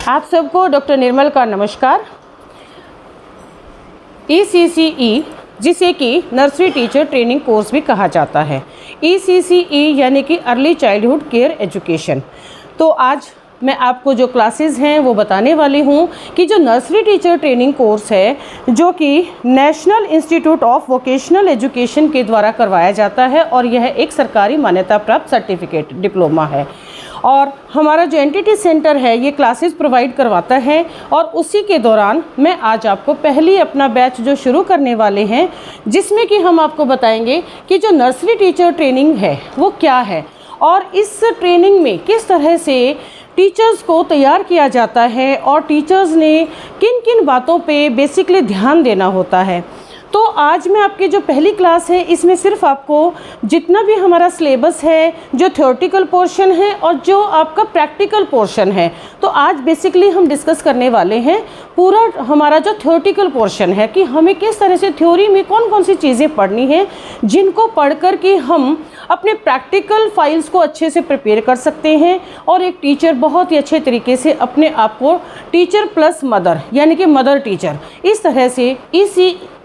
आप सबको डॉक्टर निर्मल का नमस्कार। ECCE जिसे कि नर्सरी टीचर ट्रेनिंग कोर्स भी कहा जाता है, ECCE यानी कि अर्ली चाइल्डहुड केयर एजुकेशन। तो आज मैं आपको जो क्लासेस हैं वो बताने वाली हूँ कि जो नर्सरी टीचर ट्रेनिंग कोर्स है जो कि national institute of vocational education के द्वारा करवाया जाता है और यह एक सरकारी मान्यता प्राप्त सर्टिफिकेट डिप्लोमा है। और हमारा जो एनटीटी सेंटर है ये क्लासेस प्रोवाइड करवाता है और उसी के दौरान मैं आज आपको पहली अपना बैच जो शुरू करने वाले हैं जिसमें कि हम आपको बताएंगे कि जो नर्सरी टीचर ट्रेनिंग है वो क्या है और इस ट्रेनिंग में किस तरह से टीचर्स को तैयार किया जाता है और टीचर्स ने किन किन बातों पे बेसिकली ध्यान देना होता है। तो आज मैं आपकी जो पहली क्लास है इसमें सिर्फ आपको जितना भी हमारा सिलेबस है, जो थ्योरेटिकल पोर्शन है और जो आपका प्रैक्टिकल पोर्शन है, तो आज बेसिकली हम डिस्कस करने वाले हैं पूरा हमारा जो थ्योरेटिकल पोर्शन है कि हमें किस तरह से थ्योरी में कौन कौन सी चीज़ें पढ़नी है जिनको पढ़ कर के हम अपने प्रैक्टिकल फाइल्स को अच्छे से प्रिपेयर कर सकते हैं और एक टीचर बहुत ही अच्छे तरीके से अपने आप को टीचर प्लस मदर यानी कि मदर टीचर इस तरह से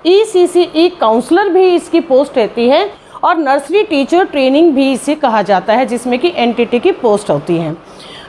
ECCE काउंसलर भी इसकी पोस्ट रहती है और नर्सरी टीचर ट्रेनिंग भी इसे कहा जाता है जिसमें कि एनटीटी की पोस्ट होती है।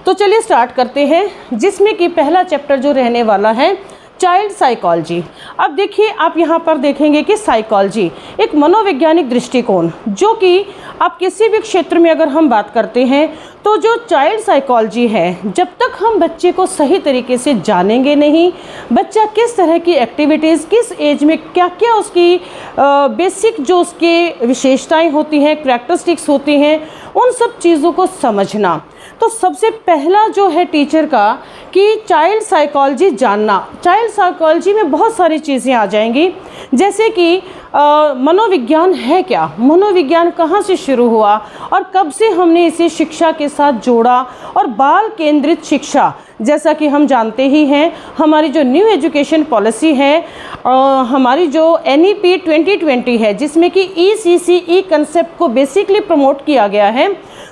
तो चलिए स्टार्ट करते हैं जिसमें कि पहला चैप्टर जो रहने वाला है चाइल्ड साइकोलॉजी। अब देखिए आप यहाँ पर देखेंगे कि साइकोलॉजी एक मनोवैज्ञानिक दृष्टिकोण जो कि आप किसी भी क्षेत्र में अगर हम बात करते हैं तो जो चाइल्ड साइकोलॉजी है जब तक हम बच्चे को सही तरीके से जानेंगे नहीं, बच्चा किस तरह की एक्टिविटीज़ किस एज में क्या क्या उसकी बेसिक जो उसके विशेषताएं होती हैं, कैरेक्टरिस्टिक्स होती हैं, उन सब चीज़ों को समझना। तो सबसे पहला जो है टीचर का कि चाइल्ड साइकोलॉजी जानना। चाइल्ड साइकोलॉजी में बहुत सारी चीज़ें आ जाएंगी जैसे कि मनोविज्ञान है क्या, मनोविज्ञान कहाँ से शुरू हुआ और कब से हमने इसे शिक्षा के साथ जोड़ा, और बाल केंद्रित शिक्षा जैसा कि हम जानते ही हैं हमारी जो न्यू एजुकेशन पॉलिसी है हमारी जो NEP 2020 है जिसमें कि ECCE कंसेप्ट को बेसिकली प्रमोट किया गया है।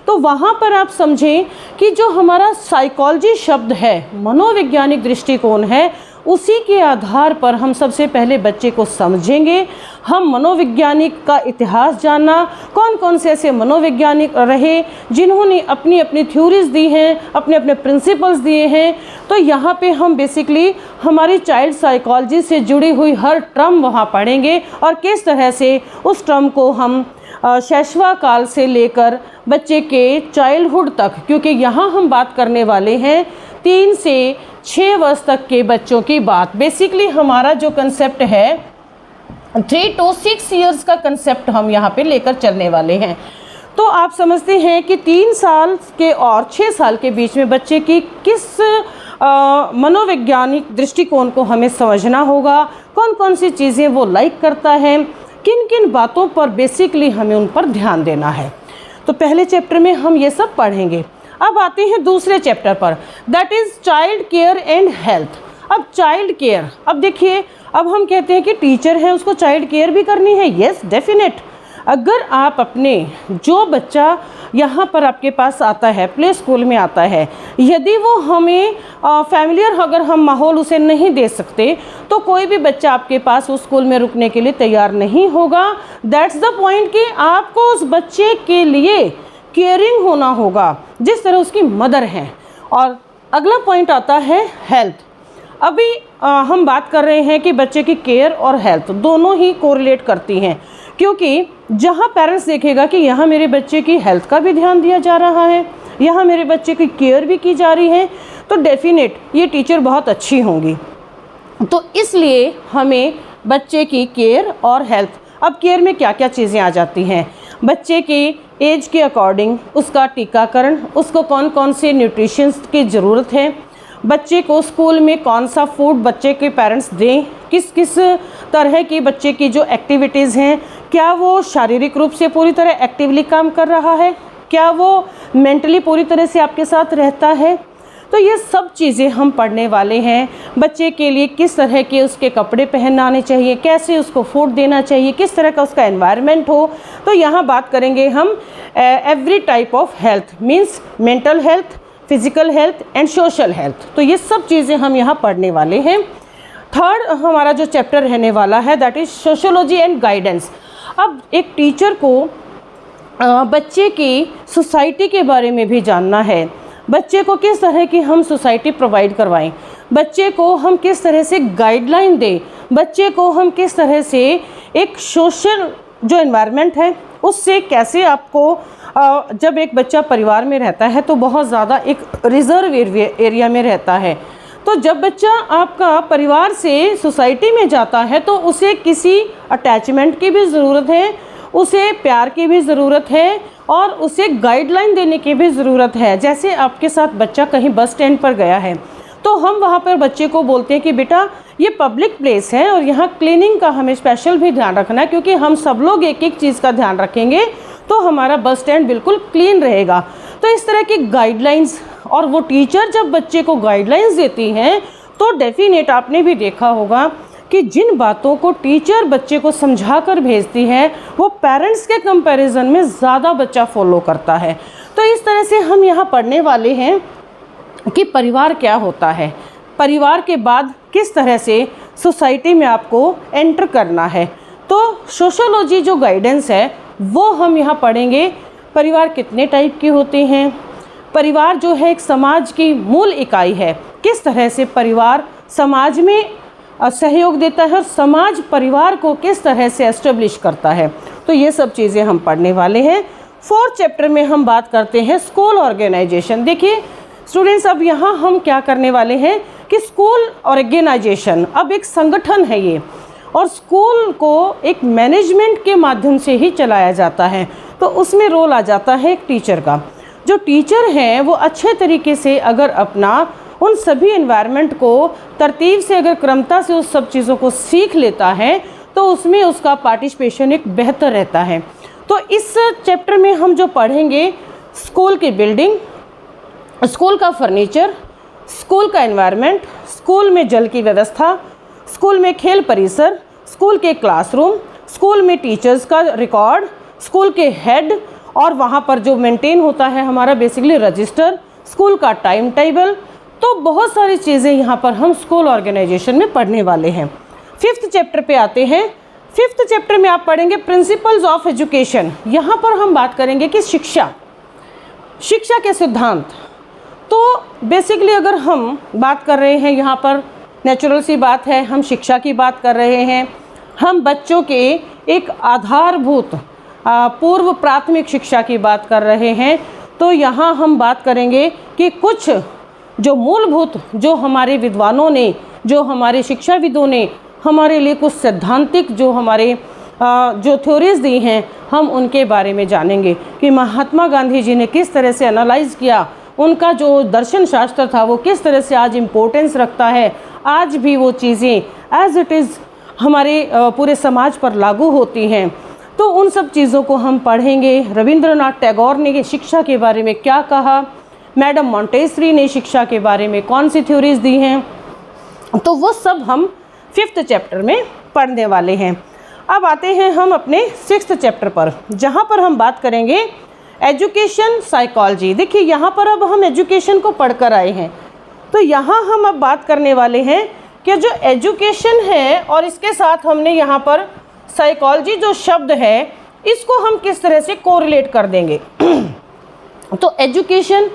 तो वहाँ पर आप समझें कि जो हमारा साइकोलॉजी शब्द है मनोवैज्ञानिक दृष्टिकोण है उसी के आधार पर हम सबसे पहले बच्चे को समझेंगे। हम मनोवैज्ञानिक का इतिहास जानना, कौन कौन से ऐसे मनोवैज्ञानिक रहे जिन्होंने अपनी अपनी थ्योरीज दी हैं, अपने अपने प्रिंसिपल्स दिए हैं। तो यहाँ पे हम बेसिकली हमारी चाइल्ड साइकोलॉजी से जुड़ी हुई हर टर्म वहाँ पढ़ेंगे और किस तरह से उस टर्म को हम शैशवा काल से लेकर बच्चे के चाइल्डहुड तक, क्योंकि यहाँ हम बात करने वाले हैं 3 से 6 वर्ष तक के बच्चों की बात। बेसिकली हमारा जो कंसेप्ट है 3 to 6 इयर्स का कंसेप्ट हम यहाँ पे लेकर चलने वाले हैं। तो आप समझते हैं कि 3 साल के और 6 साल के बीच में बच्चे की किस मनोवैज्ञानिक दृष्टिकोण को हमें समझना होगा, कौन कौन सी चीज़ें वो लाइक करता है, किन किन बातों पर बेसिकली हमें उन पर ध्यान देना है। तो पहले चैप्टर में हम ये सब पढ़ेंगे। अब आते हैं दूसरे चैप्टर पर, that is child care and health. अब चाइल्ड केयर, अब देखिए अब हम कहते हैं कि टीचर है उसको चाइल्ड केयर भी करनी है। यस डेफिनेट, अगर आप अपने जो बच्चा यहाँ पर आपके पास आता है प्ले स्कूल में आता है, यदि वो हमें फैमिलियर अगर हम माहौल उसे नहीं दे सकते तो कोई भी बच्चा आपके पास उस स्कूल में रुकने के लिए तैयार नहीं होगा। दैट्स द पॉइंट कि आपको उस बच्चे के लिए केयरिंग होना होगा जिस तरह उसकी मदर है। और अगला पॉइंट आता है हेल्थ। अभी हम बात कर रहे हैं कि बच्चे की केयर और हेल्थ दोनों ही कोरिलेट करती हैं, क्योंकि जहाँ पेरेंट्स देखेगा कि यहाँ मेरे बच्चे की हेल्थ का भी ध्यान दिया जा रहा है, यहाँ मेरे बच्चे की केयर भी की जा रही है, तो डेफिनेट ये टीचर बहुत अच्छी होंगी। तो इसलिए हमें बच्चे की केयर और हेल्थ, अब केयर में क्या क्या चीज़ें आ जाती हैं, बच्चे की एज के अकॉर्डिंग उसका टीकाकरण, उसको कौन कौन से न्यूट्रिशंस की ज़रूरत है, बच्चे को स्कूल में कौन सा फूड बच्चे के पेरेंट्स दें, किस किस तरह की बच्चे की जो एक्टिविटीज़ हैं, क्या वो शारीरिक रूप से पूरी तरह एक्टिवली काम कर रहा है, क्या वो मेंटली पूरी तरह से आपके साथ रहता है। तो ये सब चीज़ें हम पढ़ने वाले हैं। बच्चे के लिए किस तरह के उसके कपड़े पहनाने चाहिए, कैसे उसको फूड देना चाहिए, किस तरह का उसका एनवायरनमेंट हो। तो यहाँ बात करेंगे हम every type of health, means mental health, physical health and social health. तो ये सब चीज़ें हम यहाँ पढ़ने वाले हैं। थर्ड हमारा जो चैप्टर रहने वाला है that is sociology and guidance. अब एक टीचर को बच्चे की सोसाइटी के बारे में भी जानना है, बच्चे को किस तरह की हम सोसाइटी प्रोवाइड करवाएं, बच्चे को हम किस तरह से गाइडलाइन दें, बच्चे को हम किस तरह से एक सोशल जो एनवायरनमेंट है उससे कैसे आपको जब एक बच्चा परिवार में रहता है तो बहुत ज़्यादा एक रिजर्व एरिया में रहता है, तो जब बच्चा आपका परिवार से सोसाइटी में जाता है तो उसे किसी अटैचमेंट की भी ज़रूरत है, उसे प्यार की भी ज़रूरत है और उसे गाइडलाइन देने की भी ज़रूरत है। जैसे आपके साथ बच्चा कहीं बस स्टैंड पर गया है तो हम वहाँ पर बच्चे को बोलते हैं कि बेटा ये पब्लिक प्लेस है और यहाँ क्लीनिंग का हमें स्पेशल भी ध्यान रखना है, क्योंकि हम सब लोग एक एक चीज़ का ध्यान रखेंगे तो हमारा बस स्टैंड बिल्कुल क्लीन रहेगा। तो इस तरह की गाइडलाइंस, और वो टीचर जब बच्चे को गाइडलाइंस देती हैं तो डेफिनेट आपने भी देखा होगा कि जिन बातों को टीचर बच्चे को समझा कर भेजती है वो पेरेंट्स के कंपैरिजन में ज़्यादा बच्चा फॉलो करता है। तो इस तरह से हम यहाँ पढ़ने वाले हैं कि परिवार क्या होता है, परिवार के बाद किस तरह से सोसाइटी में आपको एंटर करना है। तो सोशियोलॉजी जो गाइडेंस है वो हम यहाँ पढ़ेंगे। परिवार कितने टाइप के होते हैं, परिवार जो है एक समाज की मूल इकाई है, किस तरह से परिवार समाज में सहयोग देता है और समाज परिवार को किस तरह से एस्टेब्लिश करता है। तो ये सब चीज़ें हम पढ़ने वाले हैं। फोर्थ चैप्टर में हम बात करते हैं स्कूल ऑर्गेनाइजेशन। देखिए स्टूडेंट्स, अब यहाँ हम क्या करने वाले हैं कि स्कूल ऑर्गेनाइजेशन अब एक संगठन है ये, और स्कूल को एक मैनेजमेंट के माध्यम से ही चलाया जाता है। तो उसमें रोल आ जाता है एक टीचर का। जो टीचर हैं वो अच्छे तरीके से अगर अपना उन सभी एनवायरनमेंट को तरतीब से अगर क्रमता से उस सब चीज़ों को सीख लेता है तो उसमें उसका पार्टिसिपेशन एक बेहतर रहता है। तो इस चैप्टर में हम जो पढ़ेंगे स्कूल की बिल्डिंग, स्कूल का फर्नीचर, स्कूल का एनवायरनमेंट, स्कूल में जल की व्यवस्था, स्कूल में खेल परिसर, स्कूल के क्लासरूम, स्कूल में टीचर्स का रिकॉर्ड, स्कूल के हेड और वहाँ पर जो मेंटेन होता है हमारा बेसिकली रजिस्टर, स्कूल का टाइम टेबल। तो बहुत सारी चीज़ें यहाँ पर हम स्कूल ऑर्गेनाइजेशन में पढ़ने वाले हैं। फिफ्थ चैप्टर पे आते हैं। फिफ्थ चैप्टर में आप पढ़ेंगे प्रिंसिपल्स ऑफ एजुकेशन। यहाँ पर हम बात करेंगे कि शिक्षा के सिद्धांत। तो बेसिकली अगर हम बात कर रहे हैं यहाँ पर नेचुरल सी बात है, हम शिक्षा की बात कर रहे हैं, हम बच्चों के एक आधारभूत पूर्व प्राथमिक शिक्षा की बात कर रहे हैं। तो यहाँ हम बात करेंगे कि कुछ जो मूलभूत जो हमारे विद्वानों ने, जो हमारे शिक्षाविदों ने हमारे लिए कुछ सैद्धांतिक जो हमारे जो थ्योरीज दी हैं हम उनके बारे में जानेंगे कि महात्मा गांधी जी ने किस तरह से एनालाइज किया, उनका जो दर्शन शास्त्र था वो किस तरह से आज इम्पोर्टेंस रखता है, आज भी वो चीज़ें एज इट इज़ हमारे पूरे समाज पर लागू होती हैं। तो उन सब चीज़ों को हम पढ़ेंगे। रविंद्रनाथ टैगोर ने शिक्षा के बारे में क्या कहा, मैडम मॉन्टेसरी ने शिक्षा के बारे में कौन सी थ्योरीज दी हैं, तो वो सब हम फिफ्थ चैप्टर में पढ़ने वाले हैं। अब आते हैं हम अपने सिक्स्थ चैप्टर पर, जहाँ पर हम बात करेंगे एजुकेशन साइकोलॉजी। देखिए यहाँ पर अब हम एजुकेशन को पढ़कर आए हैं, तो यहाँ हम अब बात करने वाले हैं कि जो एजुकेशन है और इसके साथ हमने यहाँ पर साइकोलॉजी जो शब्द है इसको हम किस तरह से कोरिलेट कर देंगे। तो एजुकेशन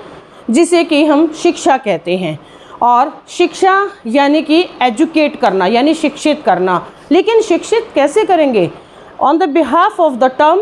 जिसे कि हम शिक्षा कहते हैं, और शिक्षा यानी कि एजुकेट करना यानी शिक्षित करना, लेकिन शिक्षित कैसे करेंगे? On the behalf of the term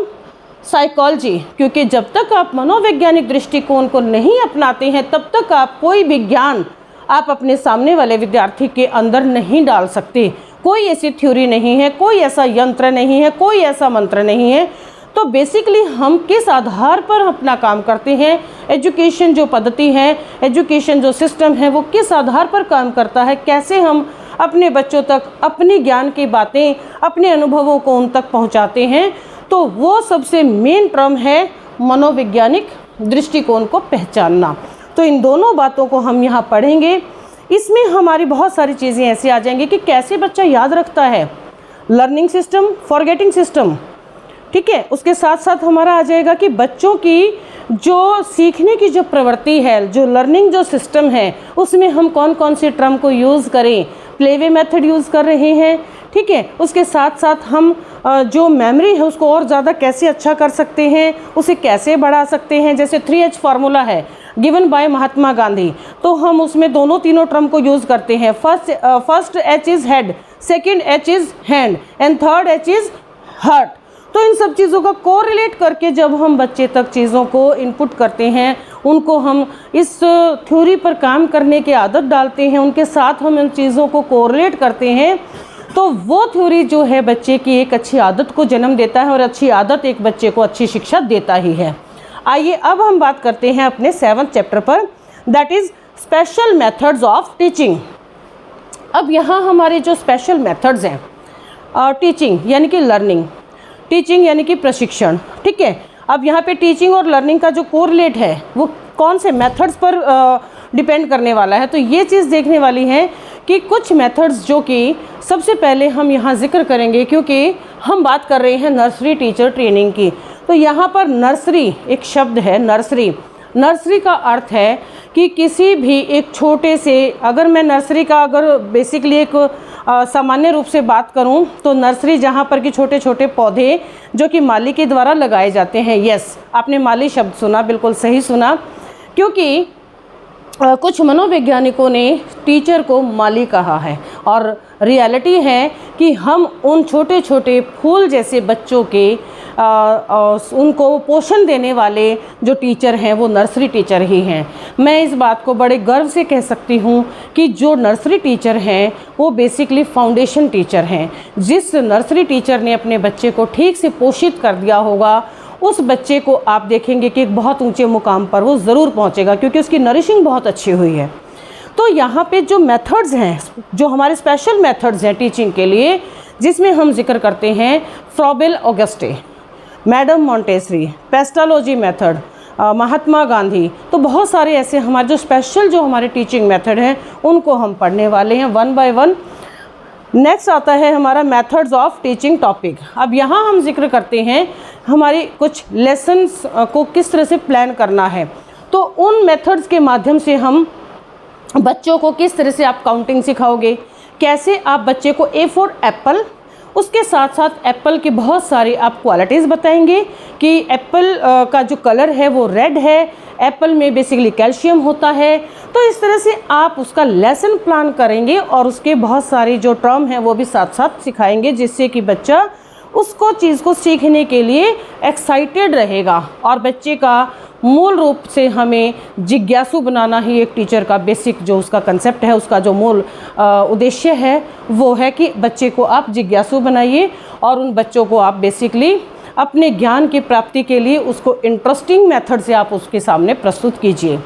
psychology, क्योंकि जब तक आप मनोवैज्ञानिक दृष्टिकोण को नहीं अपनाते हैं तब तक आप कोई भी ज्ञान आप अपने सामने वाले विद्यार्थी के अंदर नहीं डाल सकते। कोई ऐसी थ्योरी नहीं है, कोई ऐसा यंत्र नहीं है, कोई ऐसा मंत्र नहीं है। तो बेसिकली हम किस आधार पर अपना काम करते हैं, एजुकेशन जो पद्धति है, एजुकेशन जो सिस्टम है वो किस आधार पर काम करता है, कैसे हम अपने बच्चों तक अपनी ज्ञान की बातें, अपने अनुभवों को उन तक पहुंचाते हैं, तो वो सबसे मेन टर्म है मनोवैज्ञानिक दृष्टिकोण को पहचानना। तो इन दोनों बातों को हम यहाँ पढ़ेंगे। इसमें हमारी बहुत सारी चीज़ें ऐसी आ जाएंगी कि कैसे बच्चा याद रखता है, लर्निंग सिस्टम, फॉरगेटिंग सिस्टम, ठीक है। उसके साथ साथ हमारा आ जाएगा कि बच्चों की जो सीखने की जो प्रवृत्ति है, जो लर्निंग जो सिस्टम है, उसमें हम कौन कौन से टर्म को यूज़ करें। प्लेवे मेथड यूज़ कर रहे हैं, ठीक है। उसके साथ साथ हम जो मेमोरी है उसको और ज़्यादा कैसे अच्छा कर सकते हैं, उसे कैसे बढ़ा सकते हैं। जैसे 3H फार्मूला है गिवन बाय महात्मा गांधी, तो हम उसमें दोनों तीनों टर्म को यूज़ करते हैं। First H is head, second H is hand and third H is heart. तो इन सब चीज़ों का कोरिलेट करके जब हम बच्चे तक चीज़ों को इनपुट करते हैं, उनको हम इस थ्योरी पर काम करने की आदत डालते हैं, उनके साथ हम इन चीज़ों को कोरिलेट करते हैं, तो वो थ्योरी जो है बच्चे की एक अच्छी आदत को जन्म देता है और अच्छी आदत एक बच्चे को अच्छी शिक्षा देता ही है। आइए अब हम बात करते हैं अपने 7th चैप्टर पर, that is special methods of teaching. अब यहाँ हमारे जो स्पेशल मेथड्स हैं टीचिंग यानी कि लर्निंग, टीचिंग यानी कि प्रशिक्षण, ठीक है। अब यहाँ पे टीचिंग और लर्निंग का जो कोरिलेट है वो कौन से मेथड्स पर डिपेंड करने वाला है, तो ये चीज़ देखने वाली है कि कुछ मेथड्स जो कि सबसे पहले हम यहाँ जिक्र करेंगे, क्योंकि हम बात कर रहे हैं नर्सरी टीचर ट्रेनिंग की। तो यहाँ पर नर्सरी एक शब्द है, नर्सरी। नर्सरी का अर्थ है कि किसी भी एक छोटे से, अगर मैं नर्सरी का अगर बेसिकली एक सामान्य रूप से बात करूं तो नर्सरी जहां पर कि छोटे छोटे पौधे जो कि माली के द्वारा लगाए जाते हैं। यस, आपने माली शब्द सुना, बिल्कुल सही सुना, क्योंकि कुछ मनोवैज्ञानिकों ने टीचर को माली कहा है और रियलिटी है कि हम उन छोटे छोटे फूल जैसे बच्चों के उनको पोषण देने वाले जो टीचर हैं वो नर्सरी टीचर ही हैं। मैं इस बात को बड़े गर्व से कह सकती हूँ कि जो नर्सरी टीचर हैं वो बेसिकली फाउंडेशन टीचर हैं। जिस नर्सरी टीचर ने अपने बच्चे को ठीक से पोषित कर दिया होगा, उस बच्चे को आप देखेंगे कि एक बहुत ऊंचे मुकाम पर वो ज़रूर पहुंचेगा, क्योंकि उसकी नरिशिंग बहुत अच्छी हुई है। तो यहाँ पे जो मेथड्स हैं, जो हमारे स्पेशल मेथड्स हैं टीचिंग के लिए, जिसमें हम जिक्र करते हैं Froebel Auguste, madam Montessori, Pestalozzi method, Mahatma Gandhi, तो बहुत सारे ऐसे हमारे जो स्पेशल जो हमारे टीचिंग मेथड हैं उनको हम पढ़ने वाले हैं वन बाय वन। नेक्स्ट आता है हमारा मेथड्स ऑफ टीचिंग टॉपिक। अब यहाँ हम जिक्र करते हैं हमारी कुछ लेसन्स को किस तरह से प्लान करना है, तो उन मेथड्स के माध्यम से हम बच्चों को किस तरह से आप काउंटिंग सिखाओगे, कैसे आप बच्चे को ए फॉर एप्पल, उसके साथ साथ एप्पल की बहुत सारी आप क्वालिटीज़ बताएंगे कि एप्पल का जो कलर है वो रेड है, एप्पल में बेसिकली कैल्शियम होता है। तो इस तरह से आप उसका लेसन प्लान करेंगे और उसके बहुत सारी जो टर्म हैं वो भी साथ साथ सिखाएंगे, जिससे कि बच्चा उसको चीज़ को सीखने के लिए एक्साइटेड रहेगा। और बच्चे का मूल रूप से हमें जिज्ञासु बनाना ही एक टीचर का बेसिक जो उसका कंसेप्ट है, उसका जो मूल उद्देश्य है वो है कि बच्चे को आप जिज्ञासु बनाइए और उन बच्चों को आप बेसिकली अपने ज्ञान की प्राप्ति के लिए उसको इंटरेस्टिंग मेथड से आप उसके सामने प्रस्तुत कीजिए।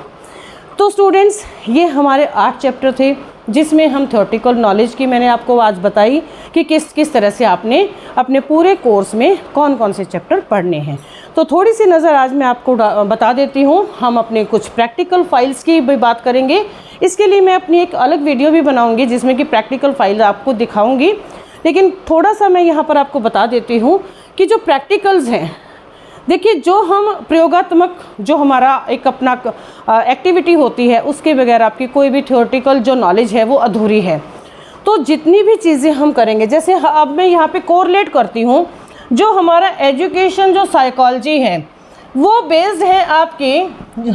तो स्टूडेंट्स, ये हमारे 8 चैप्टर थे जिसमें हम थ्योरेटिकल नॉलेज की मैंने आपको आज बताई कि किस किस तरह से आपने अपने पूरे कोर्स में कौन कौन से चैप्टर पढ़ने हैं। तो थोड़ी सी नज़र आज मैं आपको बता देती हूँ। हम अपने कुछ प्रैक्टिकल फाइल्स की भी बात करेंगे। इसके लिए मैं अपनी एक अलग वीडियो भी बनाऊँगी जिसमें कि प्रैक्टिकल फाइल आपको दिखाऊँगी, लेकिन थोड़ा सा मैं यहाँ पर आपको बता देती हूँ कि जो प्रैक्टिकल्स हैं, देखिए जो हम प्रयोगात्मक जो हमारा एक अपना एक्टिविटी होती है उसके बगैर आपकी कोई भी थ्योरेटिकल जो नॉलेज है वो अधूरी है। तो जितनी भी चीज़ें हम करेंगे, जैसे अब मैं यहाँ पे कोरिलेट करती हूँ, जो हमारा एजुकेशन जो साइकोलॉजी है वो बेस्ड है आपके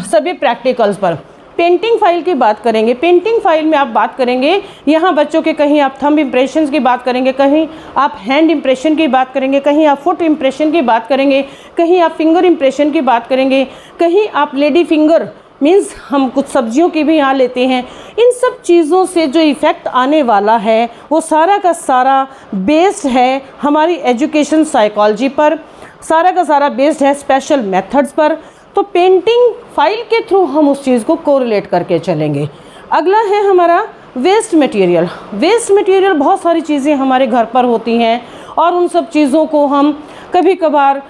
सभी प्रैक्टिकल्स पर। पेंटिंग फाइल की बात करेंगे, पेंटिंग फाइल में आप बात करेंगे, यहाँ बच्चों के कहीं आप थंब इम्प्रेशंस की बात करेंगे, कहीं आप हैंड इम्प्रेशन की बात करेंगे, कहीं आप फुट इम्प्रेशन की बात करेंगे, कहीं आप फिंगर इम्प्रेशन की बात करेंगे, कहीं आप लेडी फिंगर मीन्स हम कुछ सब्जियों की भी यहाँ लेते हैं। इन सब चीज़ों से जो इफ़ेक्ट आने वाला है वो सारा का सारा बेस्ड है हमारी एजुकेशन साइकोलॉजी पर, सारा का सारा बेस्ड है स्पेशल मेथड्स पर। तो पेंटिंग फाइल के थ्रू हम उस चीज़ को कोरिलेट करके चलेंगे। अगला है हमारा वेस्ट मटेरियल। वेस्ट मटेरियल बहुत सारी चीज़ें हमारे घर पर होती हैं और उन सब चीज़ों को हम कभी कभार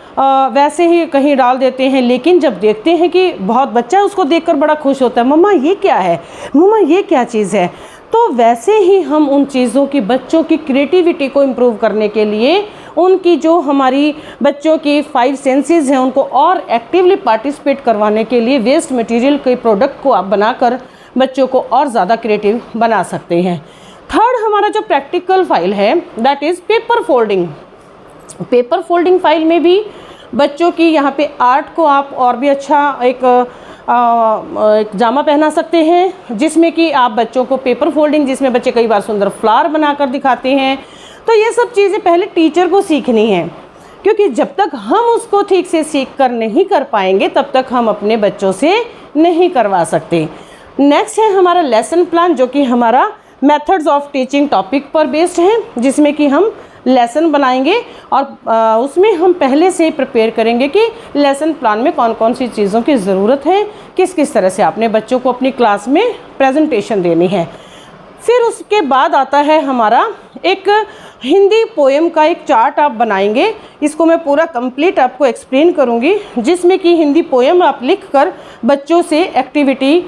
वैसे ही कहीं डाल देते हैं, लेकिन जब देखते हैं कि बहुत बच्चा उसको देखकर बड़ा खुश होता है, मम्मा ये क्या है, मम्मा ये क्या चीज़ है, तो वैसे ही हम उन चीज़ों की बच्चों की क्रिएटिविटी को इम्प्रूव करने के लिए उनकी जो हमारी बच्चों की 5 सेंसेस हैं उनको और एक्टिवली पार्टिसिपेट करवाने के लिए वेस्ट मटेरियल के प्रोडक्ट को आप बनाकर बच्चों को और ज़्यादा क्रिएटिव बना सकते हैं। थर्ड हमारा जो प्रैक्टिकल फाइल है that is paper folding. Paper folding file में भी बच्चों की यहाँ पे आर्ट को आप और भी अच्छा एक जामा पहना सकते हैं, जिसमें कि आप बच्चों को पेपर फोल्डिंग, जिसमें बच्चे कई बार सुंदर फ्लावर बनाकर दिखाते हैं। तो ये सब चीज़ें पहले टीचर को सीखनी है, क्योंकि जब तक हम उसको ठीक से सीख कर नहीं कर पाएंगे तब तक हम अपने बच्चों से नहीं करवा सकते। नेक्स्ट है हमारा लेसन प्लान, जो कि हमारा मेथड्स ऑफ टीचिंग टॉपिक पर बेस्ड है, जिसमें कि हम लेसन बनाएंगे और उसमें हम पहले से प्रिपेयर करेंगे कि लेसन प्लान में कौन कौन सी चीज़ों की ज़रूरत है, किस किस तरह से आपने बच्चों को अपनी क्लास में प्रेजेंटेशन देनी है। फिर उसके बाद आता है हमारा एक हिंदी पोएम का एक चार्ट आप बनाएंगे। इसको मैं पूरा कंप्लीट आपको एक्सप्लेन करूँगी, जिसमें कि हिंदी पोएम आप लिखकर बच्चों से एक्टिविटी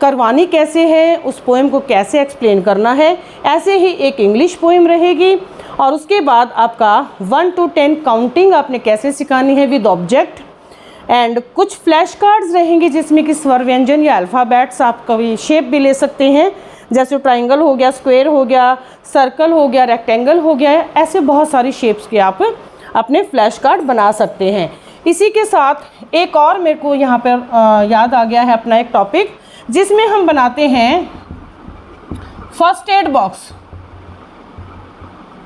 करवानी कैसे है, उस पोएम को कैसे एक्सप्लेन करना है। ऐसे ही एक इंग्लिश पोएम रहेगी और उसके बाद आपका 1 to 10 काउंटिंग आपने कैसे सिखानी है विद ऑब्जेक्ट, एंड कुछ फ्लैश कार्ड्स रहेंगे जिसमें कि स्वर व्यंजन या अल्फ़ाबेट्स आप कभी शेप भी ले सकते हैं, जैसे ट्राइंगल हो गया, स्क्वायर हो गया, सर्कल हो गया, रेक्टेंगल हो गया, ऐसे बहुत सारी शेप्स के आप अपने फ्लैश कार्ड बना सकते हैं। इसी के साथ एक और मेरे को यहाँ पर याद आ गया है अपना एक टॉपिक, जिसमें हम बनाते हैं फर्स्ट एड बॉक्स।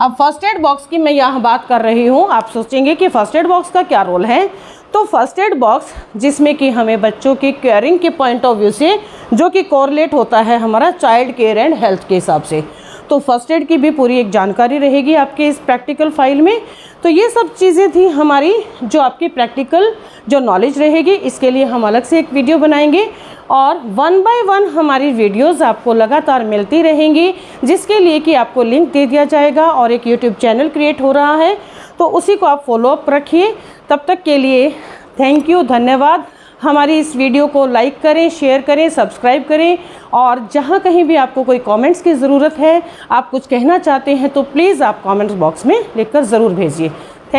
अब फर्स्ट एड बॉक्स की मैं यहाँ बात कर रही हूँ, आप सोचेंगे कि फर्स्ट एड बॉक्स का क्या रोल है। तो फर्स्ट एड बॉक्स जिसमें कि हमें बच्चों की केयरिंग के पॉइंट ऑफ व्यू से, जो कि कोरिलेट होता है हमारा चाइल्ड केयर एंड हेल्थ के हिसाब से, तो फर्स्ट एड की भी पूरी एक जानकारी रहेगी आपके इस प्रैक्टिकल फाइल में। तो ये सब चीज़ें थी हमारी जो आपकी प्रैक्टिकल जो नॉलेज रहेगी, इसके लिए हम अलग से एक वीडियो बनाएंगे और 1 by 1 हमारी वीडियोस आपको लगातार मिलती रहेंगी, जिसके लिए कि आपको लिंक दे दिया जाएगा और एक यूट्यूब चैनल क्रिएट हो रहा है, तो उसी को आप फॉलो अप रखिए। तब तक के लिए थैंक यू, धन्यवाद। हमारी इस वीडियो को लाइक करें, शेयर करें, सब्सक्राइब करें, और जहाँ कहीं भी आपको कोई कमेंट्स की ज़रूरत है, आप कुछ कहना चाहते हैं, तो प्लीज़ आप कमेंट्स बॉक्स में लिखकर ज़रूर भेजिए।